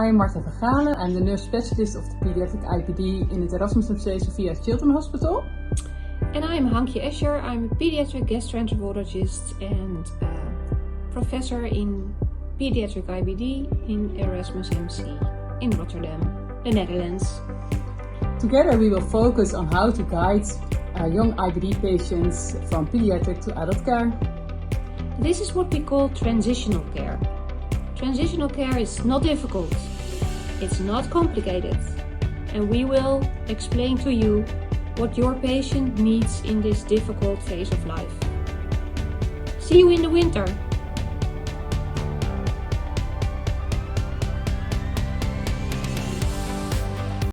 I'm Marta Vergalen. I'm the nurse specialist of the pediatric IBD in the Erasmus MC Sophia Children's Hospital. And I'm Hankje Escher. I'm a pediatric gastroenterologist and professor in pediatric IBD in Erasmus MC in Rotterdam, the Netherlands. Together we will focus on how to guide young IBD patients from pediatric to adult care. This is what we call transitional care. Transitional care is not difficult, it's not complicated, and we will explain to you what your patient needs in this difficult phase of life. See you in the winter!